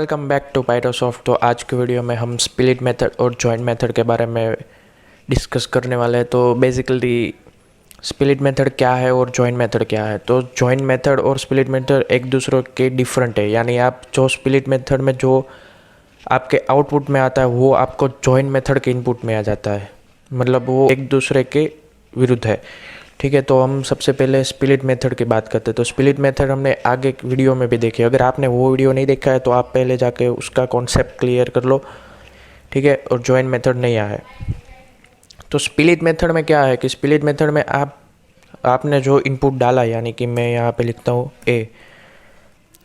Welcome back to Microsoft. तो आज की वीडियो में हम स्प्लिट मेथड और जॉइंट मेथड के बारे में डिस्कस करने वाले हैं। तो बेसिकली स्प्लिट मेथड क्या है और जॉइंट मेथड क्या है। तो जॉइंट मेथड और स्प्लिट मेथड एक दूसरे के डिफरेंट है, यानी आप जो स्प्लिट मेथड में जो आपके आउटपुट में आता है वो आपको जॉइंट मेथड के इनपुट में आ जाता है, मतलब वो एक दूसरे के विरुद्ध है। ठीक है, तो हम सबसे पहले स्प्लिट मेथड की बात करते हैं। तो स्प्लिट मेथड हमने आगे वीडियो में भी देखी, अगर आपने वो वीडियो नहीं देखा है तो आप पहले जाके उसका कॉन्सेप्ट क्लियर कर लो। ठीक है, और जॉइंट मेथड नहीं आया है। तो स्प्लिट मेथड में क्या है कि स्प्लिट मेथड में आपने जो इनपुट डाला, यानी कि मैं यहाँ पे लिखता हूँ ए,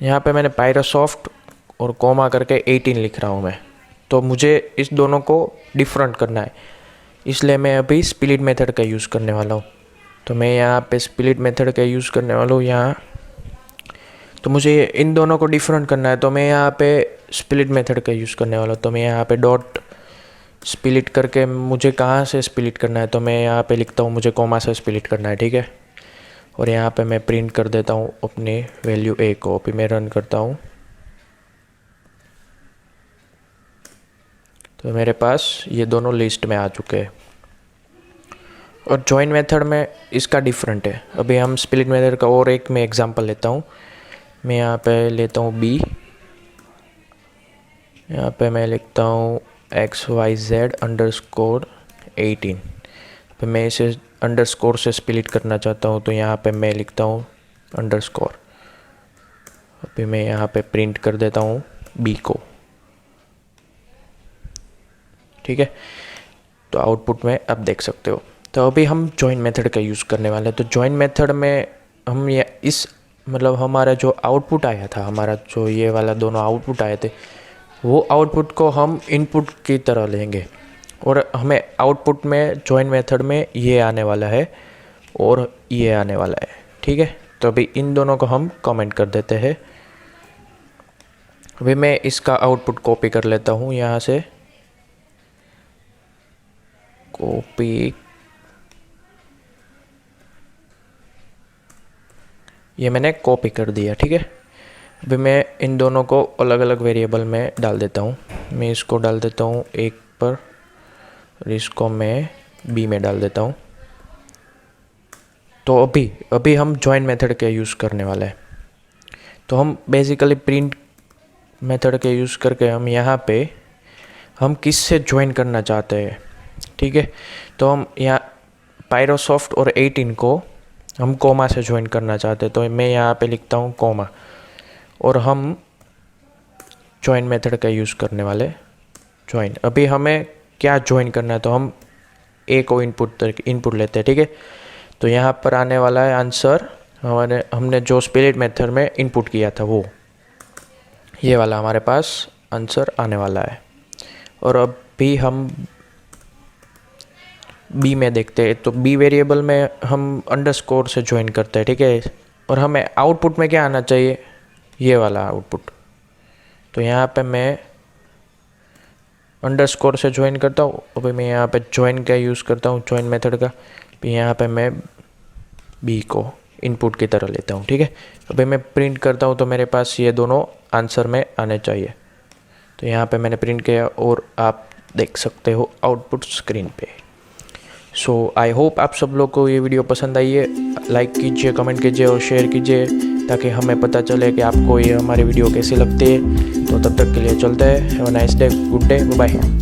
यहाँ पे मैंने माइक्रोसॉफ्ट और कॉमा करके 18 लिख रहा हूँ मैं। तो मुझे इस दोनों को डिफरेंट करना है, इसलिए मैं अभी स्प्लिट मेथड का यूज़ करने वाला हूँ। तो मैं यहाँ पे स्प्लिट मेथड का यूज़ करने वाला हूँ यहाँ। तो मुझे इन दोनों को डिफरेंट करना है, तो मैं यहाँ पे स्प्लिट मेथड का यूज़ करने वाला हूँ। तो मैं यहाँ पे डॉट स्प्लिट करके मुझे कहाँ से स्प्लिट करना है, तो मैं यहाँ पे लिखता हूँ मुझे कॉमा से स्प्लिट करना है। ठीक है, और यहाँ पे मैं प्रिंट कर देता हूँ अपनी वैल्यू ए को। अभी मैं रन करता हूँ तो मेरे पास ये दोनों लिस्ट में आ चुके हैं। और जॉइंट मेथड में इसका डिफरेंट है। अभी हम स्प्लिट मेथड का और एक मैं एग्जांपल लेता हूँ। मैं यहाँ पे लेता हूँ बी, यहाँ पे मैं लिखता हूँ XYZ_18। फिर मैं इसे अंडरस्कोर से स्प्लिट करना चाहता हूँ, तो यहाँ पे मैं लिखता हूँ अंडरस्कोर। अभी मैं यहाँ पे प्रिंट कर देता हूँ बी को। ठीक है, तो आउटपुट में आप देख सकते हो। तो अभी हम जॉइंट मेथड का यूज़ करने वाले हैं। तो जॉइंट मेथड में हम ये मतलब हमारा जो आउटपुट आया था, हमारा जो ये वाला दोनों आउटपुट आए थे, वो आउटपुट को हम इनपुट की तरह लेंगे और हमें आउटपुट में जॉइंट मेथड में ये आने वाला है और ये आने वाला है। ठीक है, तो अभी इन दोनों को हम कमेंट कर देते हैं। अभी मैं इसका आउटपुट कॉपी कर लेता हूँ, यहाँ से कॉपी, ये मैंने कॉपी कर दिया। ठीक है, अभी मैं इन दोनों को अलग अलग वेरिएबल में डाल देता हूँ। मैं इसको डाल देता हूँ एक पर और इसको मैं बी में डाल देता हूँ। तो अभी हम जॉइंट मेथड का यूज़ करने वाले हैं। तो हम बेसिकली प्रिंट मेथड के यूज़ करके हम यहाँ पे हम किस से ज्वाइन करना चाहते हैं। ठीक है, तो हम यहाँ माइक्रोसॉफ्ट और 18 को हम कॉमा से ज्वाइन करना चाहते हैं, तो मैं यहाँ पे लिखता हूँ कॉमा, और हम ज्वाइन मेथड का यूज़ करने वाले ज्वाइन। अभी हमें क्या ज्वाइन करना है, तो हम ए को इनपुट लेते हैं। ठीक है, तो यहाँ पर आने वाला है आंसर, हमने जो स्प्लिट मेथड में इनपुट किया था वो ये वाला हमारे पास आंसर आने वाला है। और अभी हम बी में देखते हैं। तो बी वेरिएबल में हम अंडरस्कोर से ज्वाइन करते हैं। ठीक है, और हमें आउटपुट में क्या आना चाहिए, ये वाला आउटपुट। तो यहाँ पे मैं अंडरस्कोर से ज्वाइन करता हूँ। अभी मैं यहाँ पे ज्वाइन का यूज़ करता हूँ, ज्वाइन मेथड का। फिर यहाँ पे मैं बी को इनपुट की तरह लेता हूँ। ठीक है, अभी मैं प्रिंट करता हूँ तो मेरे पास ये दोनों आंसर में आने चाहिए। तो यहाँ पे मैंने प्रिंट किया और आप देख सकते हो आउटपुट स्क्रीन पे। सो आई होप आप सब लोग को ये वीडियो पसंद आई है। लाइक कीजिए, कमेंट कीजिए और शेयर कीजिए, ताकि हमें पता चले कि आपको ये हमारी वीडियो कैसी लगती है। तो तब तक के लिए चलते हैं। Have a nice day, good day, bye.